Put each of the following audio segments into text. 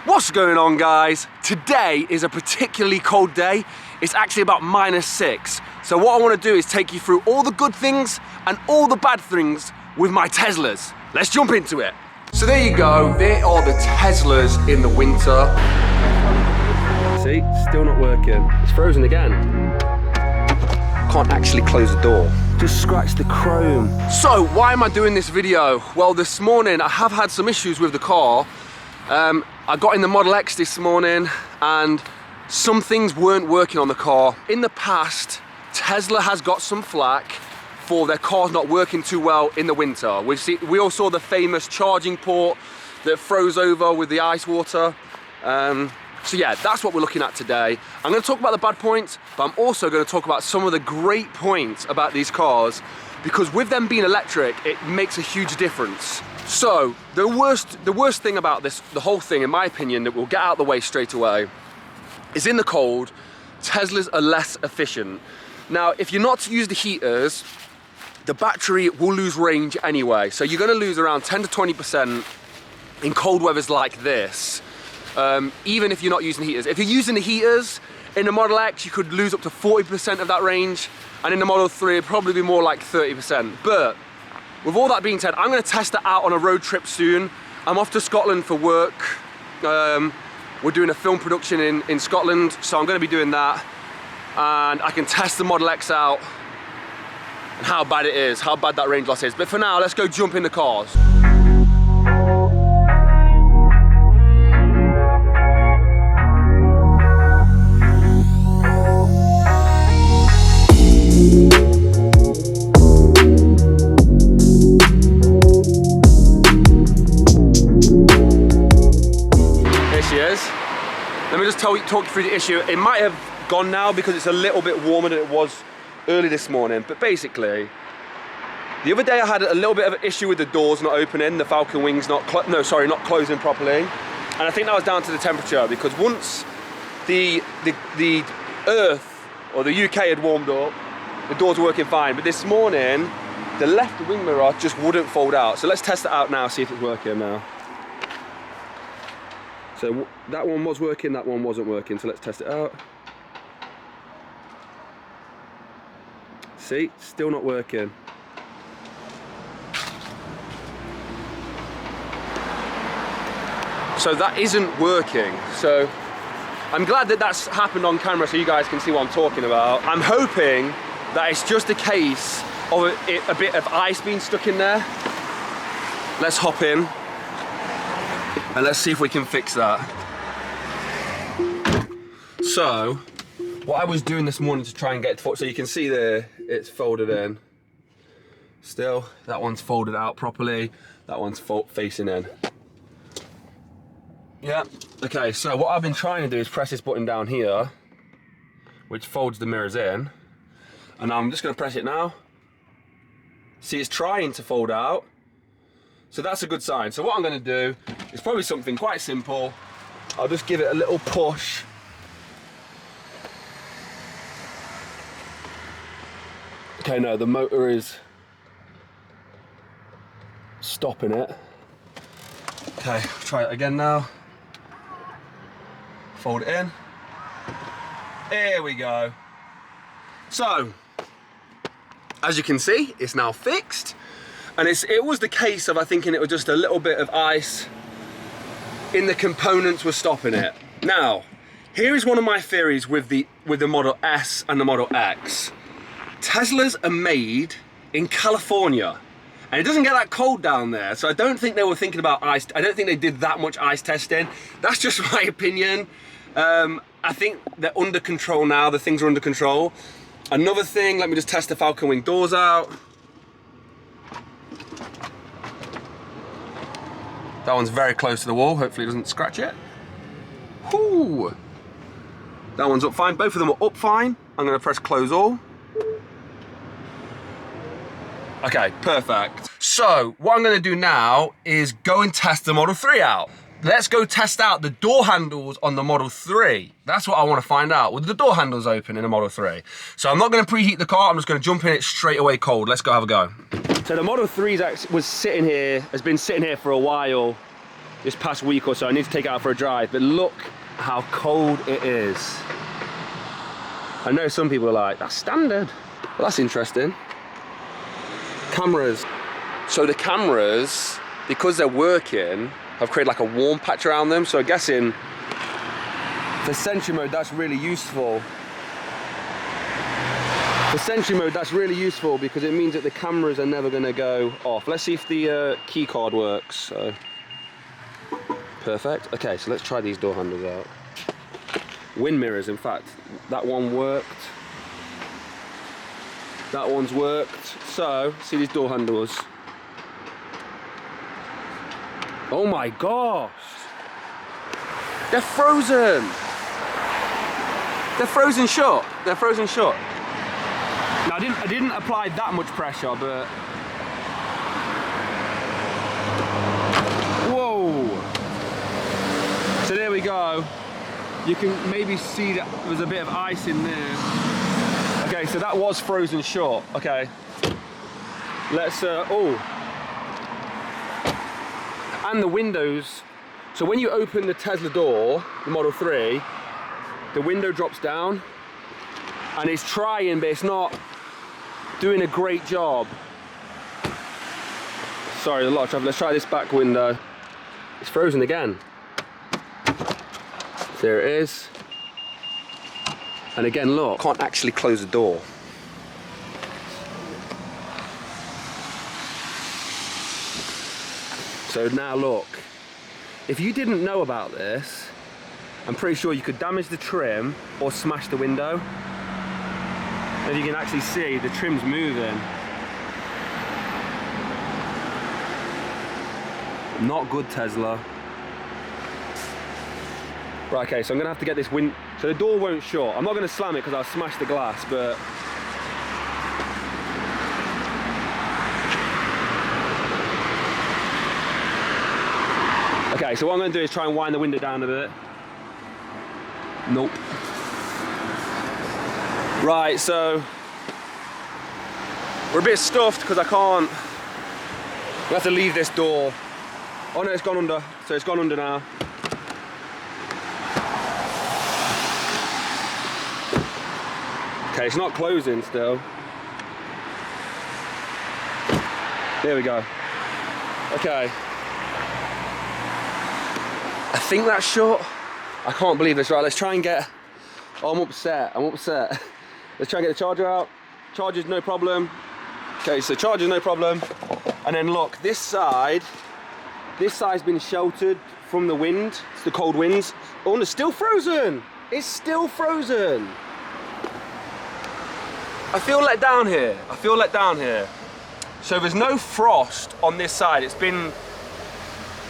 What's going on, guys? Today is a particularly cold day. It's actually about -6. So what I want to do is take you through all the good things and all the bad things with my Teslas. Let's jump into it. So there you go, there are the Teslas in the winter. See, still not working. It's frozen again. Can't actually close the door. Just scratch the chrome. So why am I doing this video? Well, this morning I have had some issues with the car. I got in the Model X this morning and some things weren't working on the car. In the past, Tesla has got some flack for their cars not working too well in the winter. We all saw the famous charging port that froze over with the ice water. So yeah, that's what we're looking at today. I'm going to talk about the bad points, but I'm also going to talk about some of the great points about these cars, because with them being electric, it makes a huge difference. So the worst thing about this, the whole thing, in my opinion, that we'll get out of the way straight away, is in the cold, Teslas are less efficient. Now, if you're not to use the heaters, the battery will lose range anyway. So you're going to lose around 10 to 20% in cold weathers like this. Even if you're not using heaters. If you're using the heaters in the Model X, you could lose up to 40% of that range, and in the Model 3 it'd probably be more like 30%. But with all that being said, I'm going to test it out on a road trip soon. I'm off to Scotland for work. We're doing a film production in Scotland, so I'm going to be doing that, and I can test the Model X out and how bad it is, how bad that range loss is. But for now, let's go jump in the cars. Let me just talk you through the issue. It might have gone now because it's a little bit warmer than it was early this morning, but basically, the other day I had a little bit of an issue with the doors not opening, the Falcon wings not closing properly, and I think that was down to the temperature, because once the Earth or the UK had warmed up, the doors were working fine, but this morning the left wing mirror just wouldn't fold out. So let's test it out now, see if it's working now. So that one was working, that one wasn't working, so let's test it out. See, still not working. So that isn't working. So I'm glad that that's happened on camera so you guys can see what I'm talking about. I'm hoping that it's just a case of a bit of ice being stuck in there. Let's hop in and let's see if we can fix that. So, what I was doing this morning to try and get it, so you can see there, it's folded in. Still, that one's folded out properly, that one's facing in. Yeah, okay, so what I've been trying to do is press this button down here, which folds the mirrors in, and I'm just gonna press it now. See, it's trying to fold out. So that's a good sign. So what I'm going to do is probably something quite simple. I'll just give it a little push. Okay, no, the motor is stopping it. Okay, try it again now. Fold it in. There we go. So, as you can see, it's now fixed. And it was the case of, I think, it was just a little bit of ice in the components was stopping it. Now, here is one of my theories with the Model S and the Model X. Teslas are made in California, and it doesn't get that cold down there, so I don't think they were thinking about ice. I don't think they did that much ice testing. That's just my opinion. I think they're under control now, the things are under control. Another thing, let me just test the Falcon wing doors out. That one's very close to the wall, hopefully it doesn't scratch it. Whoo! That one's up fine, both of them are up fine. I'm gonna press close all. Okay, perfect. So, what I'm gonna do now is go and test the Model 3 out. Let's go test out the door handles on the Model 3. That's what I want to find out. Will the door handles open in a Model 3? So I'm not going to preheat the car, I'm just going to jump in it straight away cold. Let's go have a go. So the Model 3 has been sitting here for a while. this past week or so. I need to take it out for a drive, but look how cold it is. I know some people are like, that's standard. Well, that's interesting. Cameras. So the cameras, because they're working, have created like a warm patch around them. So I'm guessing for sentry mode, that's really useful. For sentry mode, that's really useful because it means that the cameras are never going to go off. Let's see if the key card works. So, perfect. Okay, so let's try these door handles out. Wind mirrors, in fact, that one worked. That one's worked. So, see these door handles. Oh my gosh! They're frozen! They're frozen shut. They're frozen shut. Now, I didn't apply that much pressure, but... Whoa! So there we go. You can maybe see that there's a bit of ice in there. Okay, so that was frozen shut. Okay. Let's, oh. And the windows. So when you open the Tesla door, the Model 3, the window drops down. And it's trying, but it's not doing a great job. Sorry, a lot of traffic. Let's try this back window. It's frozen again. There it is. And again, look. Can't actually close the door. So now look. If you didn't know about this, I'm pretty sure you could damage the trim or smash the window. As you can actually see, the trim's moving. Not good, Tesla. Right, okay, so I'm gonna have to get this wind. So the door won't shut. I'm not gonna slam it because I'll smash the glass, but. Okay, so what I'm gonna do is try and wind the window down a bit. Nope. Right, so we're a bit stuffed because I can't. We have to leave this door. Oh no, it's gone under. So it's gone under now. Okay, it's not closing still. There we go. Okay. I think that's shut. I can't believe this. Right, let's try and get. Oh, I'm upset. I'm upset. Let's try and get the charger out. Charger's no problem. Okay, so charger's no problem. And then look, this side's been sheltered from the wind. It's the cold winds. Oh, and it's still frozen. It's still frozen. I feel let down here. I feel let down here. So there's no frost on this side. It's been,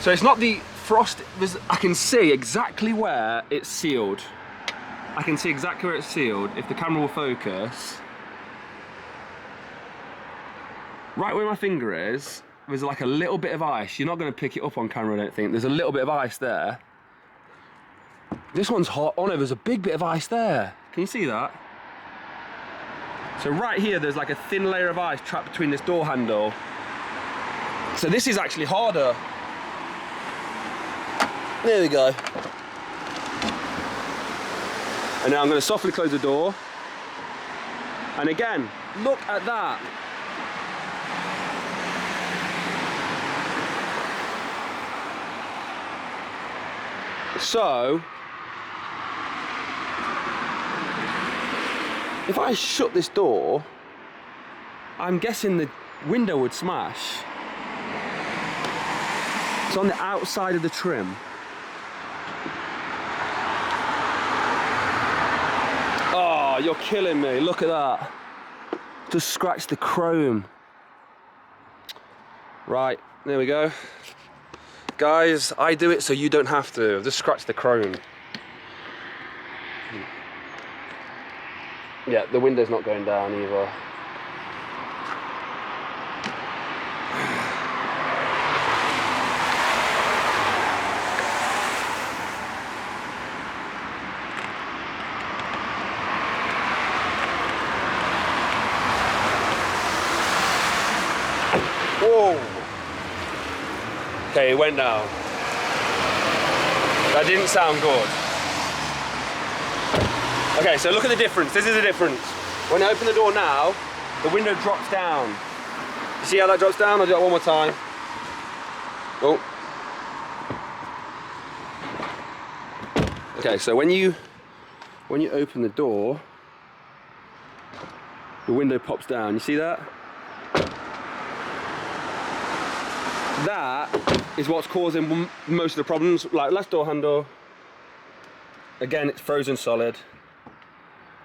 so it's not the frost, I can see exactly where it's sealed. I can see exactly where it's sealed. If the camera will focus. Right where my finger is, there's like a little bit of ice. You're not gonna pick it up on camera, I don't think. There's a little bit of ice there. This one's hot. Oh no, there's a big bit of ice there. Can you see that? So right here, there's like a thin layer of ice trapped between this door handle. So this is actually harder. There we go. And now I'm going to softly close the door. And again, look at that. So, if I shut this door, I'm guessing the window would smash. It's on the outside of the trim. Oh, you're killing me. Look at that. Just scratch the chrome. Right, there we go. Guys, I do it so you don't have to. Just scratch the chrome. Yeah, the window's not going down either. Whoa! Okay, it went down. That didn't sound good. Okay, so look at the difference. This is the difference. When I open the door now, the window drops down. You see how that drops down? I'll do that one more time. Oh. Okay, so when you open the door, the window pops down. You see that? That is what's causing most of the problems. Like left door handle, again, it's frozen solid.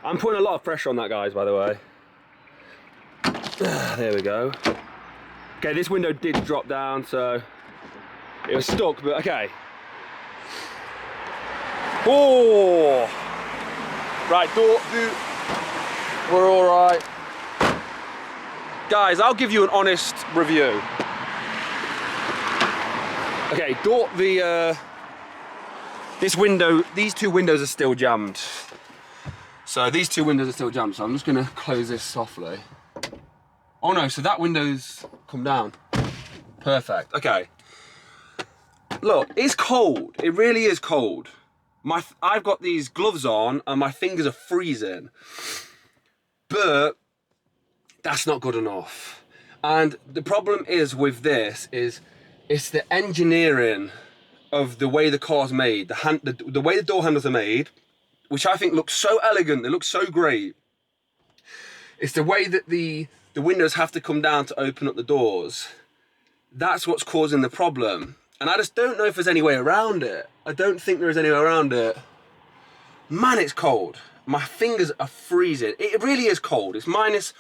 I'm putting a lot of pressure on that, guys, by the way. There we go. Okay, this window did drop down, so it was stuck, but okay. Oh! Right, door boot. We're all right. Guys, I'll give you an honest review. Okay, this window, these two windows are still jammed. So these two windows are still jammed, so I'm just gonna close this softly. Oh no, so that window's come down. Perfect, okay. Look, it's cold, it really is cold. I've got these gloves on and my fingers are freezing. But that's not good enough. And the problem is with this is it's the engineering of the way the car's made, the way the door handles are made, which I think looks so elegant, they look so great. It's the way that the windows have to come down to open up the doors. That's what's causing the problem. And I just don't know if there's any way around it. I don't think there is any way around it. Man, it's cold. My fingers are freezing. It really is cold. It's minus...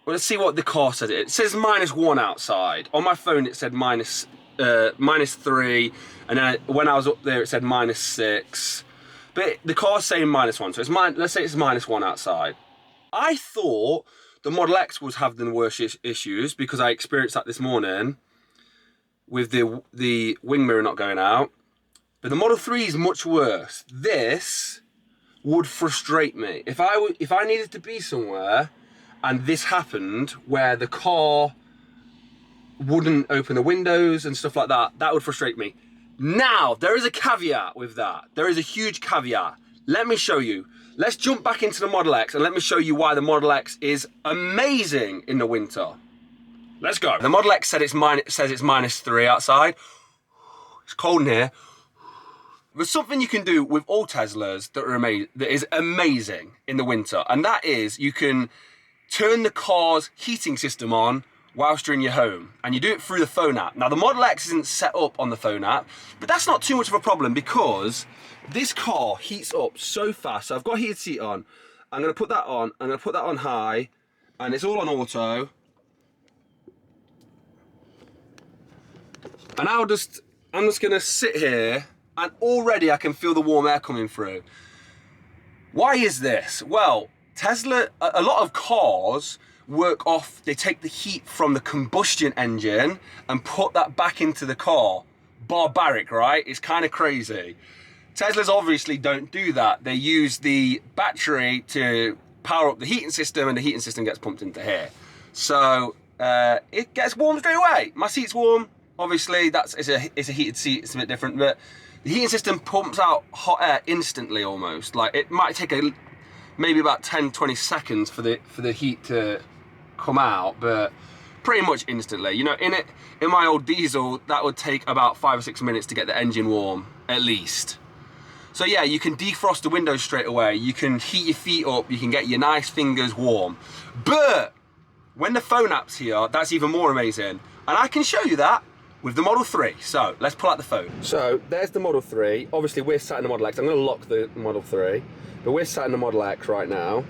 Well, let's see what the car says. It says -1 outside. On my phone, it said -3. And then when I was up there, it said -6. But the car's saying -1. So it's let's say it's -1 outside. I thought the Model X was having the worst issues because I experienced that this morning with the wing mirror not going out. But the Model 3 is much worse. This would frustrate me. If I needed to be somewhere and this happened where the car wouldn't open the windows and stuff like that, that would frustrate me. Now, there is a caveat with that. There is a huge caveat. Let me show you. Let's jump back into the Model X and let me show you why the Model X is amazing in the winter. Let's go. The Model X says it's -3 outside. It's cold in here. There's something you can do with all Teslas that is amazing in the winter, and that is you can turn the car's heating system on whilst you're in your home, and you do it through the phone app. Now, the Model X isn't set up on the phone app, but that's not too much of a problem because this car heats up so fast. So I've got a heated seat on. I'm gonna put that on. I'm gonna put that on high, and it's all on auto. And I'm just gonna sit here, and already I can feel the warm air coming through. Why is this? Well, Tesla, a lot of cars work off, they take the heat from the combustion engine and put that back into the car. Barbaric, right? It's kind of crazy. Teslas obviously don't do that. They use the battery to power up the heating system, and the heating system gets pumped into here. So it gets warm straight away. My seat's warm. Obviously, it's a heated seat. It's a bit different, but the heating system pumps out hot air instantly almost. Like it might take maybe about 10-20 seconds for the heat to come out, but pretty much instantly. You know, in my old diesel, that would take about 5 or 6 minutes to get the engine warm, at least. So yeah, you can defrost the windows straight away. You can heat your feet up. You can get your nice fingers warm. But when the phone app's here, that's even more amazing. And I can show you that with the Model 3. So let's pull out the phone. So there's the Model 3. Obviously we're sat in the Model X. I'm gonna lock the Model 3, but we're sat in the Model X right now.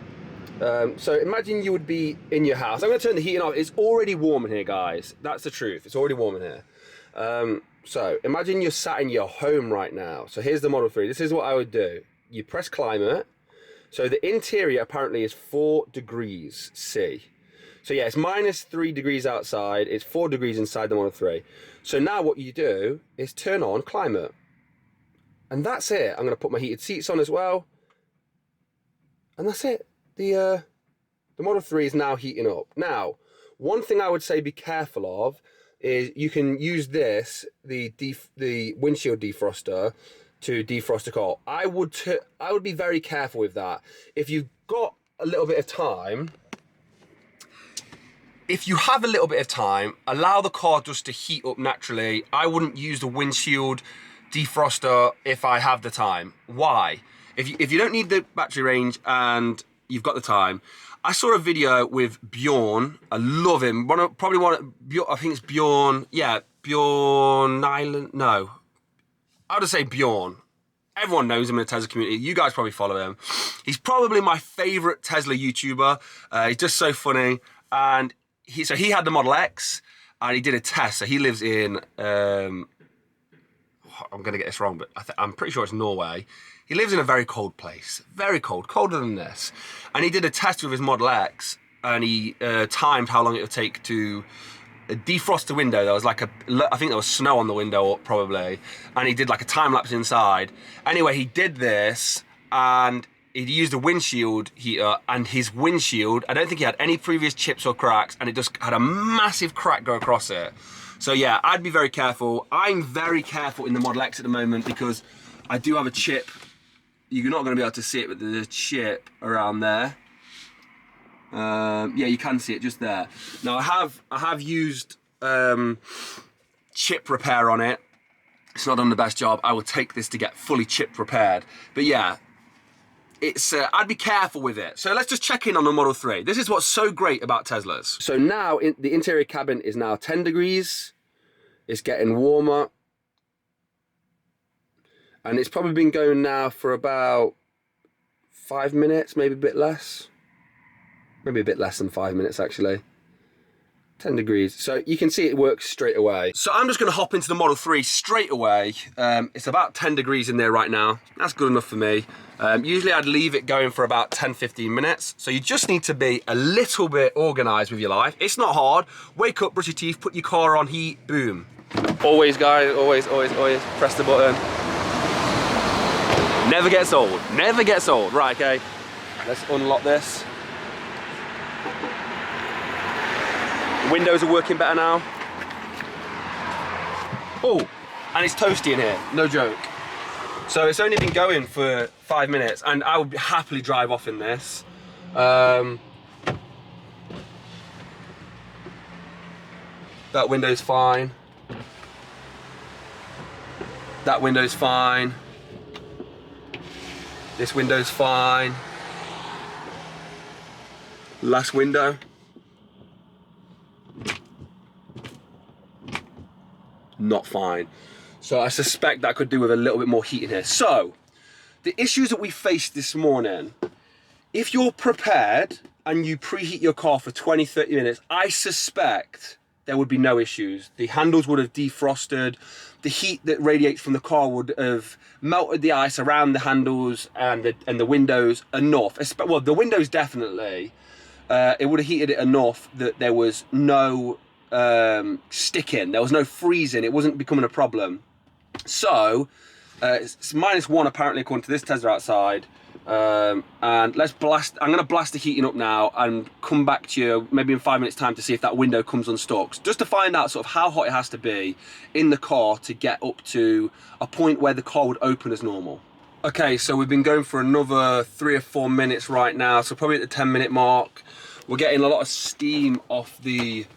So imagine you would be in your house. I'm gonna turn the heating off. It's already warm in here, guys. That's the truth. It's already warm in here. So imagine you're sat in your home right now. So here's the Model 3. This is what I would do. You press climate. So the interior apparently is 4 degrees C. So yeah, it's -3 degrees outside. It's 4 degrees inside the Model 3. So now what you do is turn on climate. And that's it. I'm gonna put my heated seats on as well. And that's it. The Model 3 is now heating up. Now, one thing I would say be careful of, is you can use this, the windshield defroster, to defrost a car. I would be very careful with that. If you've got a little bit of time, if you have a little bit of time, allow the car just to heat up naturally. I wouldn't use the windshield defroster if I have the time. Why? If you don't need the battery range and you've got the time, I saw a video with Bjorn. I love him. I think it's Bjorn. Yeah, Bjorn Island. No, I'll just say Bjorn. Everyone knows him in the Tesla community. You guys probably follow him. He's probably my favorite Tesla YouTuber. He's just so funny. And he had the Model X and he did a test. So he lives in, I'm going to get this wrong, but I'm pretty sure it's Norway. He lives in a very cold place, very cold, colder than this. And he did a test with his Model X and he timed how long it would take to defrost the window. There was I think there was snow on the window probably. And he did like a time lapse inside. Anyway, he did this and he used a windshield heater, and his windshield, I don't think he had any previous chips or cracks, and it just had a massive crack go across it. So yeah, I'd be very careful. I'm very careful in the Model X at the moment because I do have a chip. You're not going to be able to see it, but there's a chip around there. Yeah, you can see it just there. Now I have used chip repair on it. It's not done the best job. I will take this to get fully chip repaired. But yeah, it's I'd be careful with it. So let's just check in on the Model 3. This is what's so great about Teslas. So now the interior cabin is now 10 degrees. It's getting warmer. And it's probably been going now for about 5 minutes, maybe a bit less. Maybe a bit less than 5 minutes actually. 10 degrees. So you can see it works straight away. So I'm just gonna hop into the Model 3 straight away. It's about 10 degrees in there right now. That's good enough for me. Usually I'd leave it going for about 10-15 minutes. So you just need to be a little bit organized with your life. It's not hard. Wake up, brush your teeth, put your car on heat, boom. Always guys, always press the button. Never gets old, never gets old. Right, okay, let's unlock this. The windows are working better now. Oh, and it's toasty in here, no joke. So it's only been going for 5 minutes and I would happily drive off in this. That window's fine. That window's fine. This window's fine. Last window. Not fine. So I suspect that could do with a little bit more heat in here. So, the issues that we faced this morning, if you're prepared and you preheat your car for 20-30 minutes, I suspect there would be no issues. The handles would have defrosted. The heat that radiates from the car would have melted the ice around the handles and the windows enough. Well, the windows definitely. It would have heated it enough that there was no sticking. There was no freezing. It wasn't becoming a problem. So it's -1 apparently according to this Tesla outside. And let's blast. I'm going to blast the heating up now and come back to you maybe in 5 minutes time to see if that window comes unstuck, just to find out sort of how hot it has to be in the car to get up to a point where the car would open as normal. Okay, so we've been going for another 3 or 4 minutes right now, so probably at the 10-minute mark. We're getting a lot of steam off the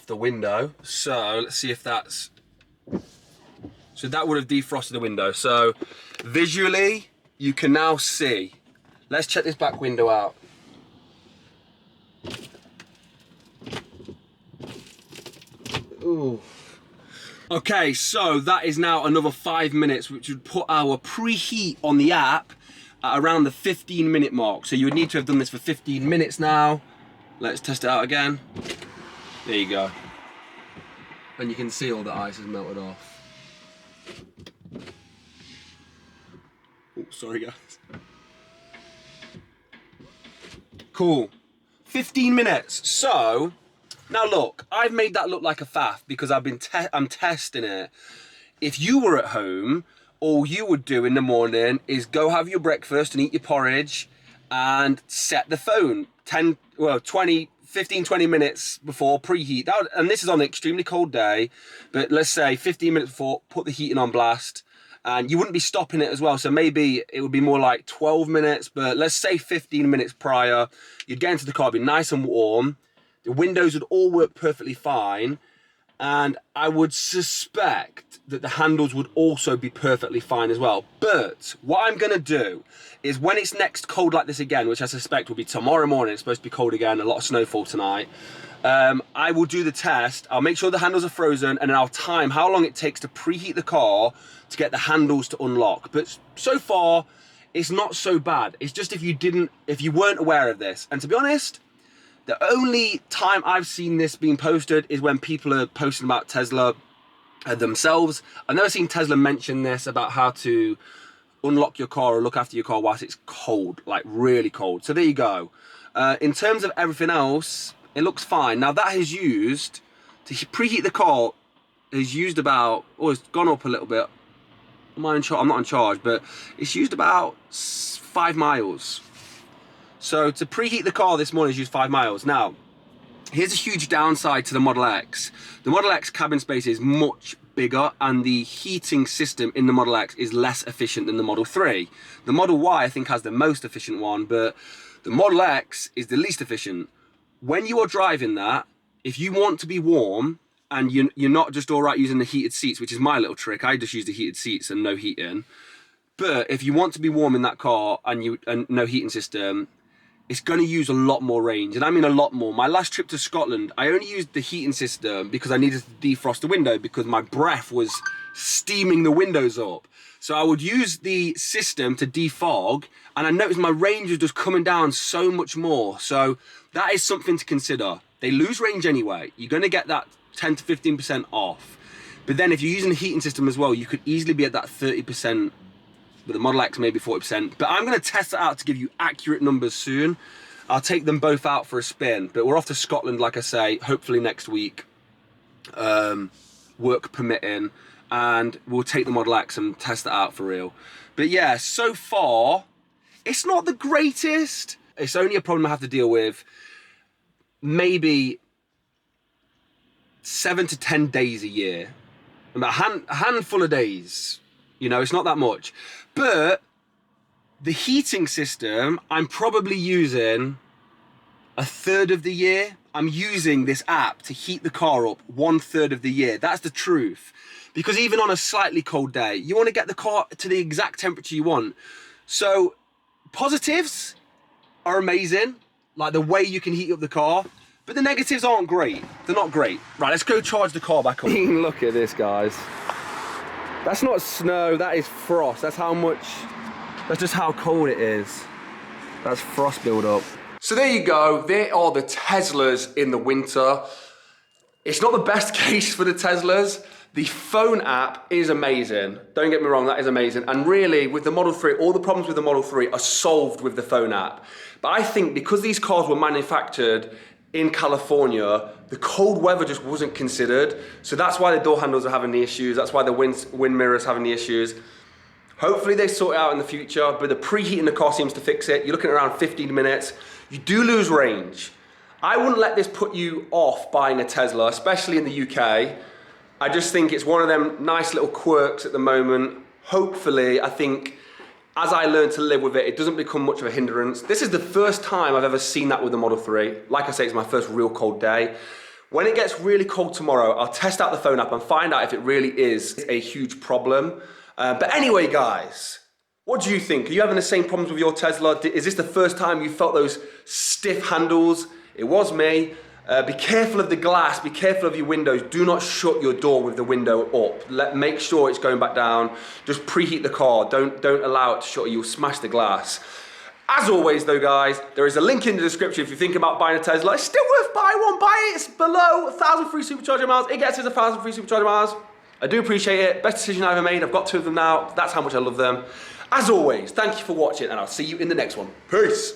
window, so let's see if that's... So that would have defrosted the window. So visually, you can now see. Let's check this back window out. Ooh. Okay, so that is now another 5 minutes, which would put our preheat on the app at around the 15-minute mark. So you would need to have done this for 15 minutes now. Let's test it out again. There you go. And you can see all the ice has melted off. Oh, sorry guys. Cool. 15 minutes. So, now look, I've made that look like a faff because I'm testing it. If you were at home, all you would do in the morning is go have your breakfast and eat your porridge and set the phone 20, 15-20 minutes before, preheat. And this is on an extremely cold day, but let's say 15 minutes before, put the heating on blast. And you wouldn't be stopping it as well, so maybe it would be more like 12 minutes, but let's say 15 minutes prior. You'd get into the car, it'd be nice and warm. The windows would all work perfectly fine. And I would suspect that the handles would also be perfectly fine as well. But what I'm gonna do is when it's next cold like this again, which I suspect will be tomorrow morning, it's supposed to be cold again, a lot of snowfall tonight, I will do the test. I'll make sure the handles are frozen, and then I'll time how long it takes to preheat the car to get the handles to unlock. But so far, it's not so bad. It's just if you weren't aware of this. And to be honest, the only time I've seen this being posted is when people are posting about Tesla themselves. I've never seen Tesla mention this about how to unlock your car or look after your car whilst it's cold, like really cold. So there you go. In terms of everything else, it looks fine. Now that has used, to preheat the car, has used about, it's gone up a little bit. I'm not in charge, but it's used about 5 miles. So to preheat the car this morning, it's used 5 miles. Now, here's a huge downside to the Model X. The Model X cabin space is much bigger, and the heating system in the Model X is less efficient than the Model 3. The Model Y, I think, has the most efficient one, but the Model X is the least efficient. When you are driving that, if you want to be warm, and you're not just all right using the heated seats, which is my little trick, I just use the heated seats and no heating. But if you want to be warm in that car and no heating system, it's going to use a lot more range, and I mean a lot more. My last trip to Scotland, I only used the heating system because I needed to defrost the window because my breath was steaming the windows up. So I would use the system to defog, and I noticed my range was just coming down so much more. So that is something to consider. They lose range anyway. You're going to get that 10 to 15% off. But then if you're using the heating system as well, you could easily be at that 30%. With the Model X, maybe 40%. But I'm going to test it out to give you accurate numbers soon. I'll take them both out for a spin. But we're off to Scotland, like I say, hopefully next week, work permitting. And we'll take the Model X and test it out for real. But yeah, so far, it's not the greatest. It's only a problem I have to deal with maybe 7 to 10 days a year. About a handful of days. You know, it's not that much. But the heating system, I'm probably using a third of the year. I'm using this app to heat the car up 1/3 of the year. That's the truth. Because even on a slightly cold day, you want to get the car to the exact temperature you want. So positives are amazing, like the way you can heat up the car. But the negatives aren't great. They're not great. Right, let's go charge the car back up. Look at this, guys. That's not snow, that is frost. That's just how cold it is. That's frost build-up. So there you go, there are the Teslas in the winter. It's not the best case for the Teslas. The phone app is amazing. Don't get me wrong, that is amazing. And really, with the Model 3, all the problems with the Model 3 are solved with the phone app. But I think because these cars were manufactured in California, the cold weather just wasn't considered. So that's why the door handles are having the issues. That's why the wind mirrors having the issues. Hopefully they sort it out in the future, but the preheating the car seems to fix it. You're looking at around 15 minutes. You do lose range. I wouldn't let this put you off buying a Tesla, especially in the UK. I just think it's one of them nice little quirks at the moment. Hopefully, I think, as I learn to live with it, it doesn't become much of a hindrance. This is the first time I've ever seen that with the Model 3. Like I say, it's my first real cold day. When it gets really cold tomorrow, I'll test out the phone app and find out if it really is a huge problem. But anyway, guys, what do you think? Are you having the same problems with your Tesla? Is this the first time you felt those stiff handles? It was me. Be careful of the glass, be careful of your windows. Do not shut your door with the window up. Make sure it's going back down. Just preheat the car. Don't allow it to shut. You'll smash the glass. As always though, guys, there is a link in the description if you think about buying a Tesla. It's still worth buying one. Buy it. It's below 1,000 free supercharger miles. It gets us 1,000 free supercharger miles. I do appreciate it. Best decision I ever made. I've got 2 of them now. That's how much I love them. As always, thank you for watching, and I'll see you in the next one. Peace.